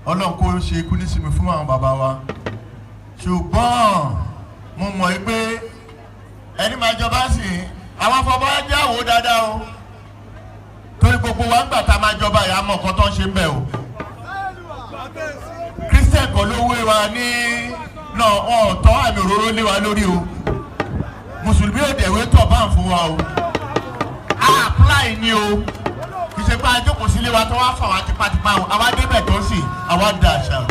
Ọlọ́run kó ṣe ikú nísìmí fún àwọn bàbá wa ṣùgbọ́n mo mọ̀ pé ẹni máa jọba sí àwọn afọba jẹ́ àwò dáadáa o torí gbogbo wa ń gbà tá a máa jọba ìyá mọ̀ nǹkan tó ń ṣe ń bẹ̀ o Christian kan ló wé wa ní náà ọ̀tọ́ àmì òróró lé wa lórí o mùsùlùmí ò dẹ̀wé tọ̀ bá ń fún wa o a apply ni o kì í ṣe pé àjókòó sílé wa tó wá fà wá tipátipá o àwa débẹ̀ tó sì àwa da àṣà o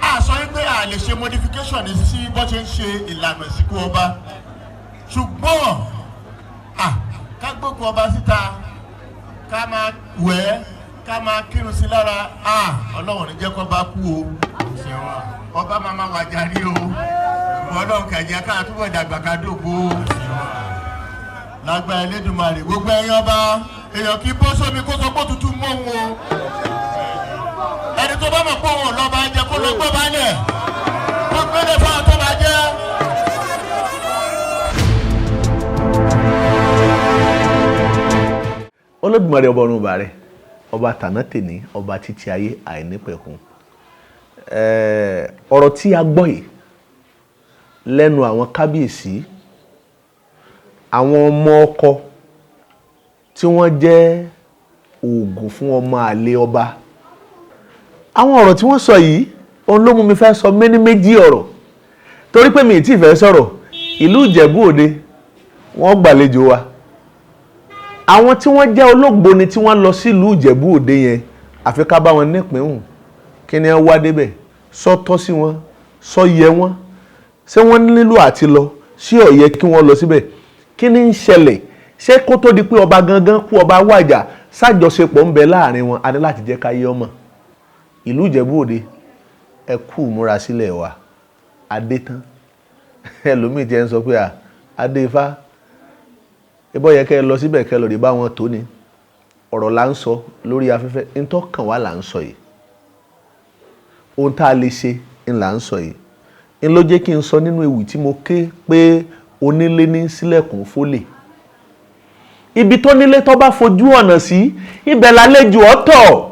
a sọ pé a lè ṣe modification sí bó ṣe ń ṣe ìlànà ìsìnkú ọba ṣùgbọ́n ká gbókùn ọba síta ká máa wẹ̀ ká máa kírun sí lára Ọlọ́run ní jẹ́ kó bá kú o ọba máa wà járí o Ọlọ́run kẹ̀jẹ́ ká túbọ̀ dàgbà ká dògbò lágbà Elédùmarè gbogbo ẹ̀yin ọba èèyàn kì í bọ́ sómi kó sọ pé òtútù mọ́ òun o ẹni tó bá mọ̀ pé òun lọ́ba jẹ́ kó lọ gbọ́ balẹ̀ kó gbélé fáwọn tó bá jẹ́. Olódùmarè ọba ọ̀run ọba rẹ̀ ọba tàná tèní ọba títí ayé àìnípẹ̀kun ọ̀rọ̀ tí a gbọ́ yìí lẹ́nu àwọn kábíyèsí àwọn ọmọ ọkọ tí wọ́n jẹ́ oògùn fún ọmọ àlè ọba àwọn ọ̀rọ̀ tí wọ́n sọ yìí òun ló mú mi fẹ́ sọ méjì ọ̀rọ̀ torí pé mi ì tí ì fẹ́ sọ̀rọ̀ ìlú Ìjẹ̀bú Òde wọ́n gbàlejò wa àwọn tí wọ́n jẹ́ olóògbóni tí wọ́n lọ sílùú Ìjẹ̀bú Òde yẹn àfi ká bá wọn nípìnhùn kí ni wọ́n wá débẹ̀ sọ tọ́ sí wọn sọ yẹ wọn ṣé wọ́n nílò àti lọ sí ó yẹ kí wọ́n lọ síbẹ̀ kí ni ń ṣẹlẹ̀ ṣé kó tó di pé ọba gangan kú ọba wàjà sájọṣepọ̀ ń bẹ láàrin wọn a ní láti jẹ́ ká yé ọmọ ìlú Ìjẹ̀bú Òde ẹ kú múra sílẹ̀ wa adé tán ẹlòmíì tí ẹ ń sọ pé adé ifá ìbọ̀ yẹ kẹ́ ẹ lọ síbẹ̀ kẹ́ ẹ lọ rí bá wọn tó ni ọ̀rọ̀ là ń sọ lórí afẹ́fẹ́ ntọ́kàn wa là ń sọ yìí ohun tá a lè ṣe ń là ń sọ yìí ń ló jẹ́ kí n sọ nínú ewì tí mo ké pé onílé ní sílẹ̀kùn fólè ibi tó nílé tó bá fojú ọ̀nà sí ibẹ̀ lálejò ọ̀tọ̀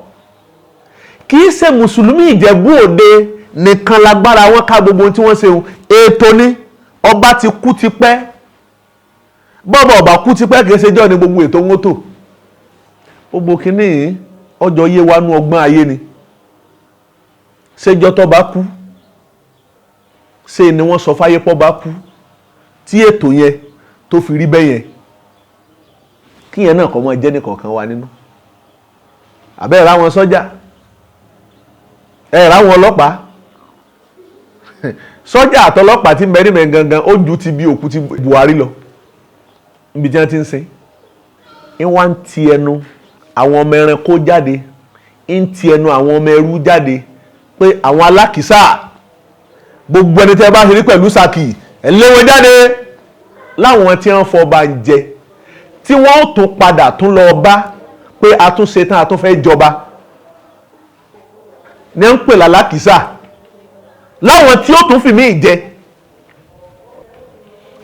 kì í ṣe mùsùlùmí Ìjẹ̀bú Òde nìkan lágbára wọn ká gbogbo ohun tí wọ́n ṣe ètò ní ọba ti kú ti pẹ́ bọ́ọ̀bọ̀ ọba kú ti pẹ́ kì í ṣe jọ́ ní gbogbo ètò wọn tó gbogbo kínní ọjọ́ yé wa nú ọgbọ́n ayé ni ṣéjọ́ tó bá kú ṣe ni wọ́n sọ fáyé pọ́ bá kú tí ètò yẹn tó fi rí bẹ́ẹ̀ yẹn kíyẹn náà kọ́ mọ́ jẹ́ nìkọ̀ọ̀kan wa nínú àbẹ́ẹ̀ ráwọn sọ́jà ẹ̀ ráwọn ọlọ́pàá sọ́jà àtọlọ́pàá tí mẹ́rin mẹ́rin gangan ó ju ti bí òkú ti Buhari lọ níbi tí wọ́n ti ń sin ń wá ń ti ẹnu àwọn ọmọ ẹranko jáde ń ti ẹnu àwọn ọmọ ẹrú jáde pé àwọn alákìísà gbogbo ẹni tẹ́ bá ṣe rí pẹ̀lú sàkì ẹ̀ léwé jáde láwọn tí wọ́n fọba ń jẹ tí wọ́n ó tún padà tún lọ bá pé a tún ṣe tán a tún fẹ́ jọba ní ń pè lálákìísà láwọn tí ó tún fi míì jẹ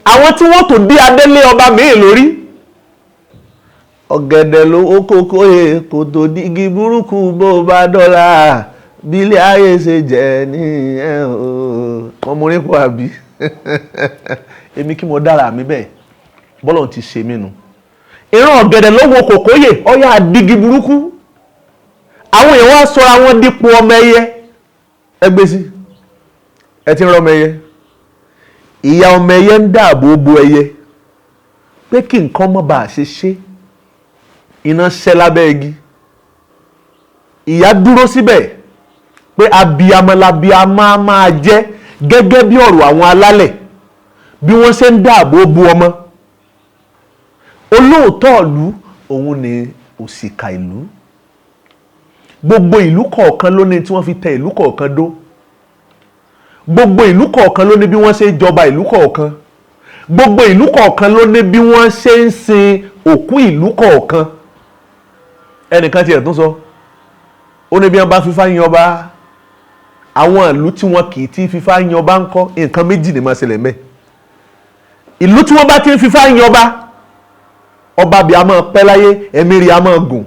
àwọn tí wọ́n tún dí adélé ọba míì lórí ọ̀gẹ̀dẹ̀ ló kókó kò tó dígí burúkú bó bá dọ́là bí ilé ayé ṣe jẹ́ ní wọ́n mú nípò àbí èmi kí mo dára mi bẹ́ẹ̀ bọ́lọ̀ ti ṣe mí nu ìran ọ̀gẹ̀dẹ̀ ló wo kòkóyè ọ̀yà àdígí burúkú àwọn èèyàn wá sọ àwọn dípò ọmọ ẹyẹ ẹgbẹ́ sí ẹ ti ń rọ ọmọ ẹyẹ ìyá ọmọ ẹyẹ ń dáàbò bo ẹyẹ pé kí nǹkan má bàa ṣe iná ṣẹ́ lábẹ́ igi ìyá dúró síbẹ̀ pé abiyamọ máa jẹ́ gẹ́gẹ́ bí ọ̀rọ̀ àwọn alálẹ̀ bí wọ́n ṣe ń dáàbò bo ọmọ olóòótọ́ ìlú òun ni òṣìkà ìlú gbogbo ìlú kọ̀ọ̀kan ló ní tí wọ́n fi tẹ ìlú kọ̀ọ̀kan dó gbogbo ìlú kọ̀ọ̀kan ló ní bí wọ́n ṣe jọba ìlú kọ̀ọ̀kan gbogbo ìlú kọ̀ọ̀kan ló ní bí wọ́n ṣe ń sin òkú ìlú kọ̀ọ̀kan ẹnìkan tiẹ̀ tún sọ ó ní bí wọ́n bá fífá yan ọba àwọn ìlú tí wọ́n kì í ti fífá yan ọba ń kọ́ nǹkan méjì ni máa ṣẹlẹ̀ mẹ́ ìlú tí wọ́n bá ti ń fífá yan ọba bí a máa pẹ́ láyé ẹ̀mí rí a máa gùn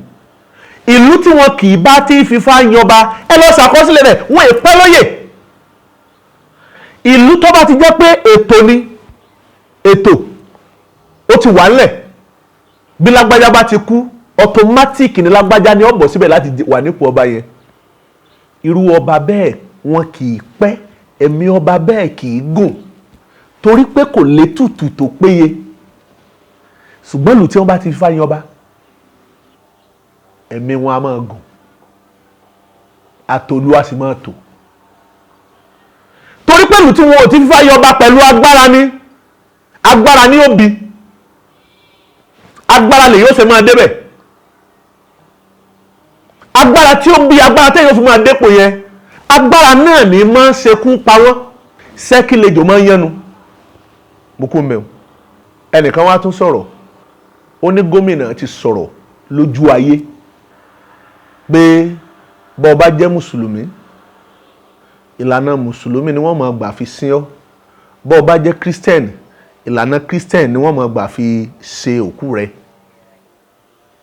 ìlú tí wọn kì í bá tí fífá yọba ẹ lọ ṣàkọsílẹ̀ rẹ̀ wọ́n è pẹ́ lóyè. ìlú tó bá ti jẹ́ pé ètò ni ètò ó ti wà ńlẹ̀ bí lágbájá bá ti kú automatic ni lágbájá ni ó bọ̀ síbẹ̀ láti wà nípò ọba yẹn. irú ọba bẹ́ẹ̀ wọn kì í pẹ́, ẹ̀mí ọba bẹ́ẹ̀ kì í gùn torí pé kò létùtù tó péye. ṣùgbọ́n ìlú tí wọ́n bá ti fífá yan ọba ẹ̀mí wọn a máa gùn, àtòlú a sì máa tò. torí pé ìlú tí wọn ò ti fífá yan ọba pẹ̀lú agbára ní òbí, agbára lè yóò ṣe máa débẹ̀, agbára tí ó bí agbára tẹ́yìn ó fi máa dépò yẹn, agbára náà ní máa ń ṣekú pa wọ́n, sẹ́kìlejò máa ń yẹnu. bukú mẹ́wọ̀n ẹnìkan wá tún sọ̀rọ̀, ó ní gómìnà ti sọ̀rọ̀ lójú ayé pé bó bá jẹ́ mùsùlùmí ìlànà mùsùlùmí ni wọ́n máa gbà fi sin ọ́, bó bá jẹ́ kírísítẹ́nì ìlànà kírísítẹ́nì ni wọ́n máa gbà fi ṣe òkú rẹ̀.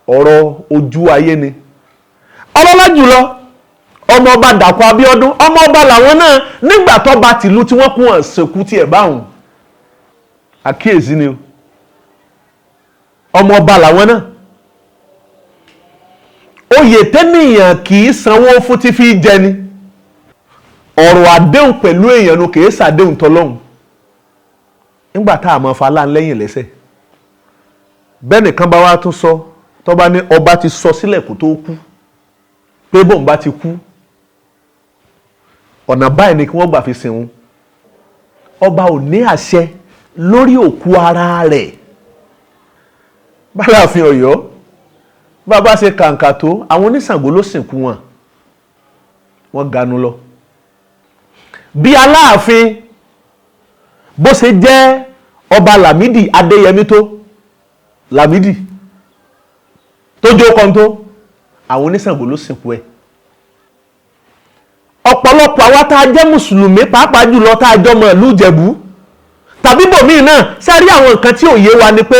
ọ̀rọ̀ ojú ayé ni. ọlọ́lá jùlọ ọmọ ọba Dàpọ̀ Abíọ́dún ọmọ ọba làwọn náà nígbà tó bá tìlú tí wọ́n kún ọ̀sẹ̀kú tiẹ̀ báwọn. àkíyèsí ni o, ọmọ ọba làwọn náà. oyè tẹ́nìyàn kì í sanwó fún tí fi jẹ ni. ọ̀rọ̀ àdéhùn pẹ̀lú èèyàn nu kì í ṣàdéhùn tọlọ́hun. nígbà tá a mọ̀ falá lẹ́yìn lẹ́sẹ̀ bẹ́ẹ̀ nìkan bá wá tún sọ tó bá ní ọba ti sọ sílẹ̀ kó tó kú pé bóun bá ti kú ọ̀nà báyìí ni kí wọ́n gbà fi sìn wọn. ọba ò ní àṣẹ lórí òkú ara rẹ̀. báláàfin Ọ̀yọ́ bàbá ṣe kàǹkà tó àwọn oníṣàngó ló sìnkú wọn, wọ́n ganu lọ. bí Aláàfin bó ṣe jẹ́ ọba Lámídì Adéyẹmí tó Lámídì tó jó kan tó àwọn oníṣàngó ló sìnkú ẹ̀. ọ̀pọ̀lọpọ̀ àwa tá a jẹ́ mùsùlùmí pàápàá jùlọ tá a jọmọ ìlú Ìjẹ̀bú tàbí bòmíì náà sẹ́rí àwọn nǹkan tí ò yé wa ni pé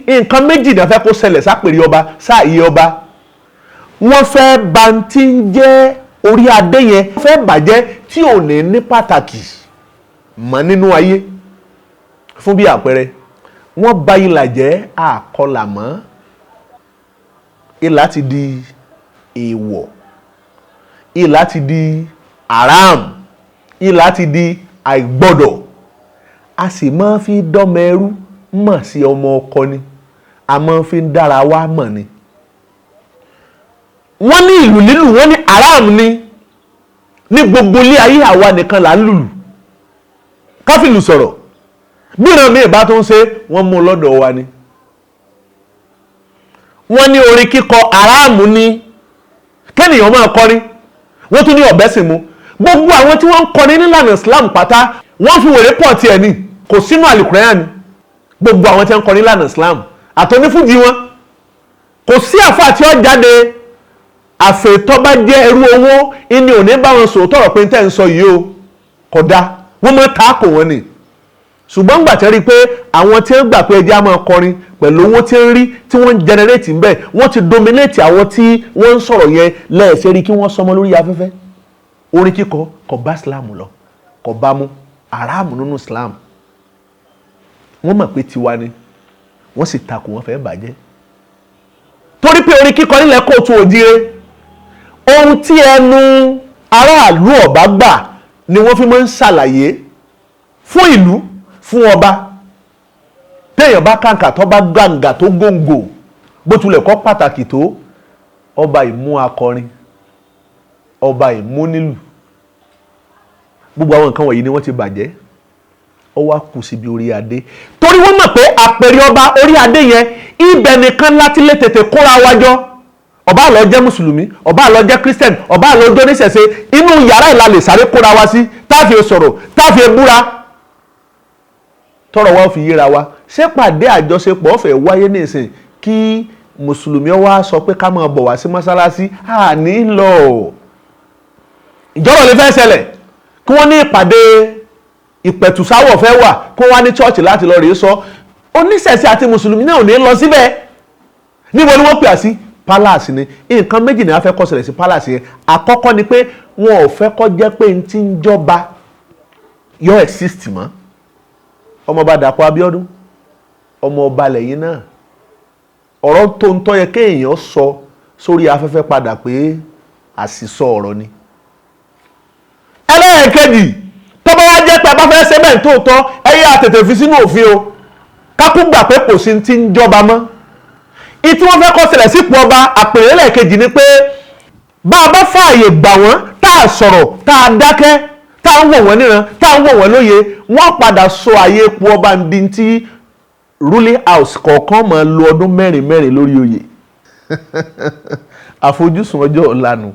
nǹkan méjì náà fẹ́ kó ṣẹlẹ̀ sápèrè ọba sáàyè ọba. wọ́n fẹ́ bà tí ń jẹ́ orí adé yẹn fẹ́ bàjẹ́ tí ò ní pàtàkì mọ́ nínú ayé. fún bí àpẹẹrẹ wọ́n bà ìlà jẹ́ àkọlà mọ́, ìlà ti di èèwọ̀, ìlà ti di haram, ìlà ti di àìgbọ́dọ̀. a sì máa fi dọ́mọ ẹrú mọ̀ sí ọmọ ọkọ ni, a máa fi ń dára wá mọ̀ ni. wọ́n ní ìlù lílù wọ́n ní haram ni, ní gbogbo ilé ayé àwa nìkan là ń lùlù káfílù sọ̀rọ̀. bí ìran mi ìbá tó ń ṣe wọ́n mú lọ́dọ̀ wa ni. wọ́n ní orin kíkọ haram ni, kẹ́nìyàn máa kọrin, wọ́n tún ní ọ̀bẹ sì mú. gbogbo àwọn tí wọ́n ń kọrin nílànà Islam pátá wọ́n fi wèrè pọ̀ tiẹ̀ ní, kò sínú àlùkùránì ni. gbogbo àwọn tí wọ́n ń kọrin nílànà Islam àtọ́nífújì wọn kò sí àfáà tí ó jáde àfẹ́tọ́ bá jẹ́ ẹrú owó ìní òní bá wọn sòótọ́ ọ̀rọ̀ pé ń tẹ́ ń sọ yìí o kódà wọ́n máa ta kò wọ́n ni. ṣùgbọ́n gbà tẹ́ rí pé àwọn tí wọ́n gbà pé ẹjẹ́ á máa kọrin pẹ̀lú owó tí ń rí tí wọ́n ń generate ń bẹ̀ wọ́n ti dominate àwọn tí wọ́n ń sọ̀rọ̀ yẹn lẹ́ẹ̀ṣẹ́ rí kí wọ́n sọmọ lórí afẹ́fẹ́. orin kíkọ kò bá Islam lọ, kò bá mu, haram nínú Islam. wọ́n mọ̀ pé tiwa ni wọ́n sì takò wọ́n fẹ́ bàjẹ́. torí pé orin kíkọ nílẹ̀ Kóòtù Òjíire ohun tí ẹnu aráàlú ọ̀bá gbà ni wọ́n fi máa ń ṣàlàyé fún ìlú fún ọba. téèyàn bá kàǹkà tó bá gàǹgà tó góńgò bó tilẹ̀ kọ́ pàtàkì tó, ọba ìmú akọrin, ọba ìmú nílù, gbogbo àwọn nǹkan wọ̀nyí ni wọ́n ti bàjẹ́. ó wá kù síbi orí adé torí wọ́n mọ̀ pé àpèrè ọba orí adé yẹn ibẹ̀ nìkan láti lè tètè kóra wájọ́. ọba àlọ́ jẹ́ mùsùlùmí, ọba àlọ́ jẹ́ kírísítẹ̀nì, ọba àlọ́ jẹ́ oníṣẹ̀ṣe, inú yàrá ìlà lè sáré kóra wá sí táàfin sọ̀rọ̀ táàfin búra tọrọ wa fi yíra wa. ṣé pàdé àjọṣepọ̀ ọ̀fẹ́ wáyé nísìn kí mùsùlùmí wá sọ pé ká máa bọ̀ wá sí mọ́sálásí? àní lọ. ìjọba lè fẹ́ ṣẹlẹ̀ kí wọ́n ní ìpàdé ìpẹ̀tùsáwọ̀ fẹ́ wà kó wá ní chọ́ọ̀chì láti lọ rèé sọ. oníṣẹ̀ṣe àti mùsùlùmí náà ò ní lọ síbẹ̀. níbo ni wọ́n pè á sí? palace ni nǹkan méjì ni a fẹ́ kó ṣẹlẹ̀ sí palace yẹn. Àkọ́kọ́ ni pé wọn ò fẹ́ kó jẹ́ pé n ti ń jọba yóò exist mọ́. Ọmọọba Dàpọ̀ Abíọ́dún ọmọ ọba lẹ́yìn náà, ọ̀rọ̀ tó ń tọ́ yẹ kéèyàn sọ sórí afẹ́fẹ́ padà pé àṣìsọ ọ̀rọ̀ ni. Ẹlẹ́ẹ̀kejì tó bá wá jẹ́ pé a bá fẹ́ ṣe bẹ́ẹ̀ tóòtọ́ ẹ̀yà àtètè fi sínú òfin o kákú gbà pé kò sí ti ń jọba mọ́. Ìtí wọ́n fẹ́ kó ṣẹlẹ̀ sípò ọba àpèrè ẹlẹ́ẹ̀kejì ni pé bá a bá fààyè gbà wọ́n tá a sọ̀rọ̀ tá a dákẹ́ tá a ń wò wọ́n níran tá a ń wò wọ́n lóye wọ́n padà sọ àyè ipò ọba di ti ruling house kọ̀ọ̀kan máa lo ọdún mẹ́rin lórí oyè. Àfojúsùn ọjọ́ ọ̀la nù.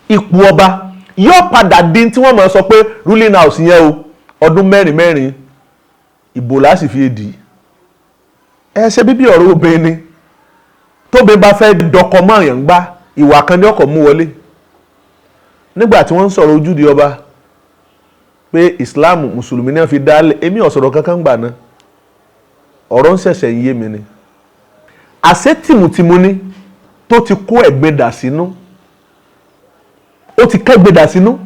Ipò ọba yóò padà di tí wọ́n máa sọ pé ruling house yẹn o ọdún mẹ́rin ìbò láti fi èdì. Ẹ ṣe bíbí ọ̀rọ̀ obìnrin ni tóbi bá fẹ́ dọkọ mọ́ọ̀yàn gbá ìwà kan ní ọkọ̀ mú wọlé. Nígbà tí wọ́n ń sọ̀rọ̀ ojúde ọba pé Islam mùsùlùmí náà fi dálé èmi ò sọ̀rọ̀ kankan gbà náà ọ̀rọ̀ ń ṣẹ̀ṣẹ̀ ń yé mi ni. Àṣé tìmùtìmù ni tó ti kó ẹ̀gbin dà sínú ó ti kẹ́gbin dà sínú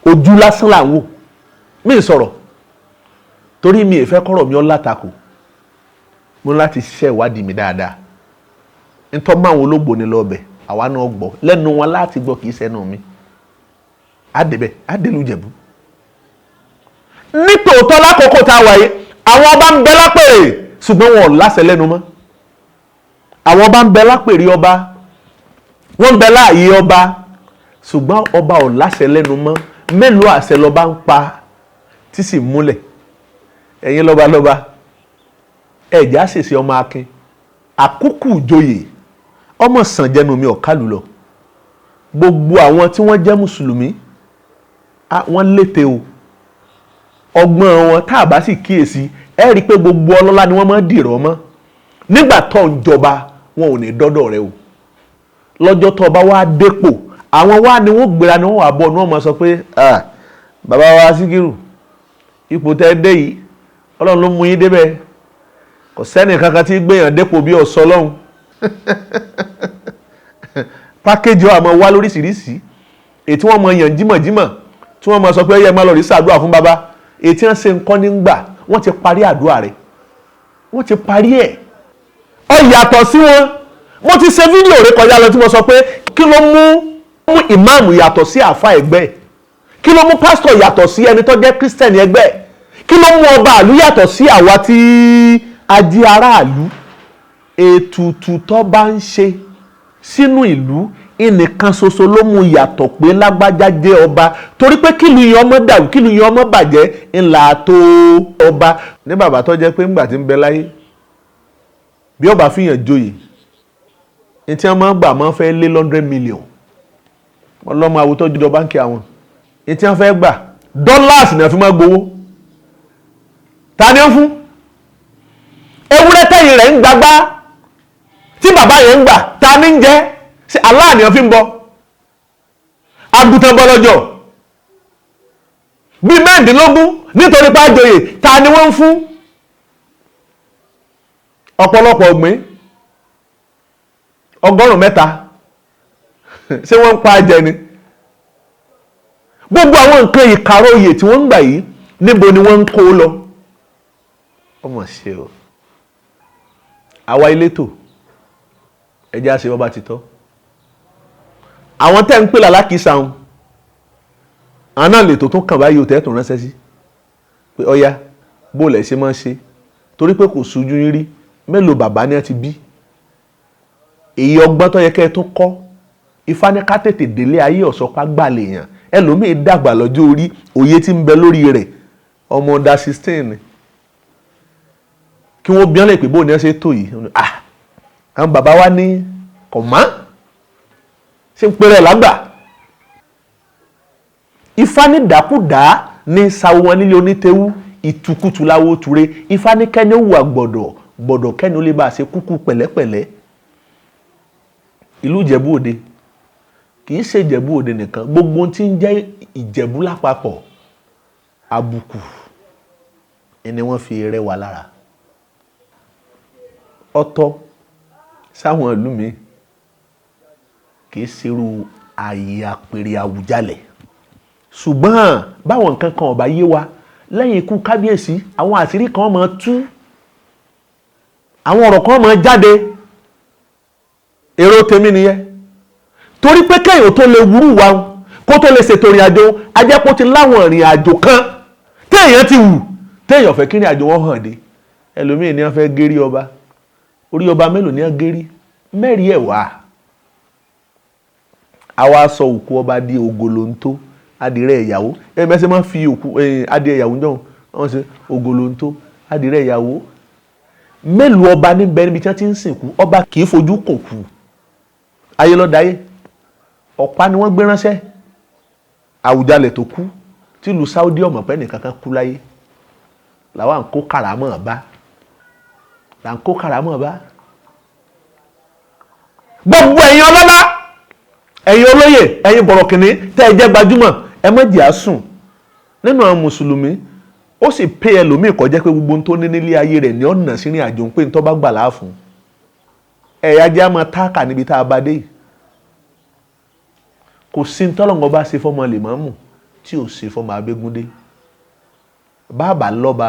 ojú lásán là ń wò mí sọ̀rọ̀ torí mi ì fẹ́ kọ́rọ̀ mi ọ́ látakò mo láti ṣiṣẹ́ ìwádìí mi dáadáa ntọ́ máa wọn olóògbò ni lọ́ọ̀bẹ̀ àwa náà gbọ́ lẹ́nu wọn láti gbọ́ kì í sẹ́nu mi àdébẹ̀ àdélùjẹ̀bú. Nítòótọ́ lákòókò tá a wáyé àwọn ọba ń bẹ lápèrè ṣùgbọ́n wọn ò láṣẹ lẹ́nu mọ́. Àwọn ọba ń bẹ lápèrè ọba wọ́n ń bẹ láàyè ọba ṣùgbọ́n ọba ò láṣẹ lẹ́nu mọ́. Mélòó àṣẹ lọ́ba ń pa tí sì múlẹ̀. Ẹ̀yin lọ́balọ́ba ẹ̀já ṣèṣe ọmọ akin àkókò ìjòyè ọmọ sàn jẹnu mi ọ̀kálù lọ. Gbogbo àwọn tí wọ́n jẹ́ mùsùlùmí wọ́n lété o ọgbọ́n wọn tá a bá sì kíyèsí ẹ rí i pé gbogbo ọlọ́lá ni wọ́n máa dìrọ̀ mọ́. Nígbà tó ń jọba wọn ò ní dọ́dọ̀ rẹ o lọ́jọ́ tó bá wá dépò àwọn wá ni wọ́n gbéra ni wọ́n wà bọ̀ ni wọ́n máa sọ pé bàbá wa Síkírù ipò tẹ́ dé yìí Ọlọ́run ló mú yín débẹ̀ kò sẹ́ni kankan tí gbéyàn dépò bí ọ̀sọ́ lọ́hùn. Pákéjì àmọ́ wá lóríṣiríṣi ètí wọ́n mọ yàn jímọ̀jímọ̀ tí wọ́n mọ sọ pé ẹ máa lọ rí ṣàdúrà fún bàbá ètí wọ́n ṣe nǹkan nígbà wọ́n ti parí àdúrà rẹ̀ wọ́n ti parí ẹ̀. Ó yàtọ̀ sí wọn mo ti ṣe fídíò rẹ̀ kọjá lọ tí mo sọ pé kí ló mú ìmáàmù yàtọ̀ sí àfa ẹgbẹ́ kí ló mú pásítọ̀ yàtọ̀ sí ẹni tó jẹ́ kírísítẹ̀nì ẹgbẹ́ kí ló mú ọba àlú yàtọ̀ sí àwa tí ajé aráàlú. Ètùtù tó bá ń ṣe sínú ìlú ìnìkan ṣoṣo ló mú yàtọ̀ pé lágbájá jẹ́ ọba torí pé kí ìlú yẹn ọmọ dàrú kí ìlú yẹn ọmọ bàjẹ́ ńlá tó ọba. Ní bàbá tó jẹ́ pé ńgbà tí ń bẹ láyé bí ọba fìyàn joyè ní tí wọ́n máa ń gbà máa ń fẹ́ lé 100 million ọlọ́mọ àwùjọ jùlọ báńkì àwọn ní tí wọ́n fẹ́ gbà dọ́làsì náà fi máa gbowó. Ta ni ó fún? Ewúrẹ́ tẹ̀yìn rẹ̀ ń gbagbá tí bàbá yẹn ń gbà ta ni ń jẹ́ ṣe aláàníyàn fi ń bọ àgùntàn bọlọjọ bíi mẹ́ẹ̀ẹ́dínlógún nítorí pàjọyè ta ni wọ́n ń fún. Ọ̀pọ̀lọpọ̀ ọ̀gbìn 100 ṣé wọ́n ń pa jẹ ni. Gbogbo àwọn nǹkan ìkàrọ̀ oyè tí wọ́n ń gbà yìí níbo ni wọ́n ń kó lọ. Ọmọ ṣe o àwa elétò ẹjẹ́ àṣẹ bọ́bá ti tọ́. Àwọn tẹ́ ń pè lálákìísà wọn àwọn náà lè tó tún kàn báyìí òtẹ́ tó ránṣẹ́ sí pé ọya bóòlẹ̀ ṣe máa ń ṣe torí pé kò sojú yín rí mélòó bàbá ni ẹ ti bí. Èyí ọgbọ́n tó yẹ kẹ́ ẹ tún kọ́ Ifá ní ká tètè délé ayé ọ̀sọ́pá gbà lèèyàn ẹlòmíì dàgbà lọ́jọ́ orí òye tí ń bẹ lórí rẹ̀ ọmọ ọ̀dà 16 ni kí wọ́n bí wọ́n lè pè bóun ni wọ́n ṣe tó yìí àwọn bàbá wa ní kọ̀mọ́ ṣe ń pèrè lágbà. Ifá ní dàkúdà ní sáwọ́ wọn nílé onítẹ̀wú ìtukùtù láwo ture Ifá ní kẹ́ni ó wà gbọ̀dọ̀ kẹ́ni ó lè bá a ṣe kúkú pẹ̀lẹ́pẹ̀lẹ́. Ìlú Ìjẹ̀bú Òde kì í ṣe Ìjẹ̀bú Òde nìkan gbogbo tí ń jẹ́ Ìjẹ̀bú lápapọ̀ àbùkù ni wọ́n fi rẹwà lára. Ọ̀tọ̀ sáwọn ìlú mi kì í ṣerú àyè àpèrè Àwùjalẹ̀ ṣùgbọ́n báwọn nǹkan kan ò bá yé wa lẹ́yìn ikú kábíyèsí àwọn àṣírí kan máa tú àwọn ọ̀rọ̀ kan máa jáde èrò tèmi nìyẹn torí pé kéèyàn tó lè wúrú wa kó tó lè ṣètò ìrìn àjò ajẹ́pọ̀ ti láwọn ìrìn àjò kan téèyàn ti wù téèyàn fẹ́ kí ìrìn àjò wọn hàn dé ẹlòmíì ni wọ́n fẹ́ gérí ọba orí ọba mélòó ni wọ́n gérí mẹ́rin ẹ̀ wá àwa sọ òkú ọba di ògolonto adìrẹ ìyàwó mẹsẹ máa fi òkú adìrẹ ìyàwó jọ wọn ṣe ògolonto adìrẹ ìyàwó mélòó ọba níbẹ̀ níbi tí wọ́n ti ń sìnkú ọba kì í fojú kò kú ayé lọ́dáyé ọ̀pá ni wọ́n gbé ránṣẹ́ Àwùjalẹ̀ tó kú tìlú Saudi ọmọ pẹ́ nìkan kan kú láyé làwọn à ń kó kàràmọ́ bá gbogbo ẹ̀yin ọlọ́lá ẹ̀yin olóyè ẹ̀yin bọ̀rọ̀kìnní tẹ́ ẹ jẹ́ gbajúmọ̀ ẹ má jẹ́ àsùn nínú àwọn mùsùlùmí ó sì pé ẹlòmíì kọjá pé gbogbo tó ní nílé ayé rẹ̀ ní ọ̀nà sínú àjò ń pè ní tó bá gbà láàfún ẹ̀yà jẹ́ àmọ́ táàkà níbi tá a bá dé kò sí tọ́lọ́ngọ́ bá ṣe fọ́mọ lèmọ́mù tí ò ṣe fọ́mọ Abégúndé bàbá lọ́ba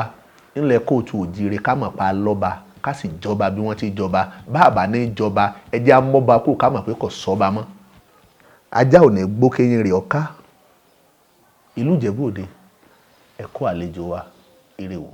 ńlẹ̀ kóòtù òjìrè ká mọ̀ pa lọ́ba ká sì jọba bí wọ́n ti jọba bàbá ní jọba ẹjẹ́ amọ́ba kó ká mọ̀ pé kò sọ́ba mọ́ ajá ò ní gbó kéyìn rẹ̀ ọ̀ká ìlú Ìjẹ̀bú Òde ẹ kú àlejò wa ire o.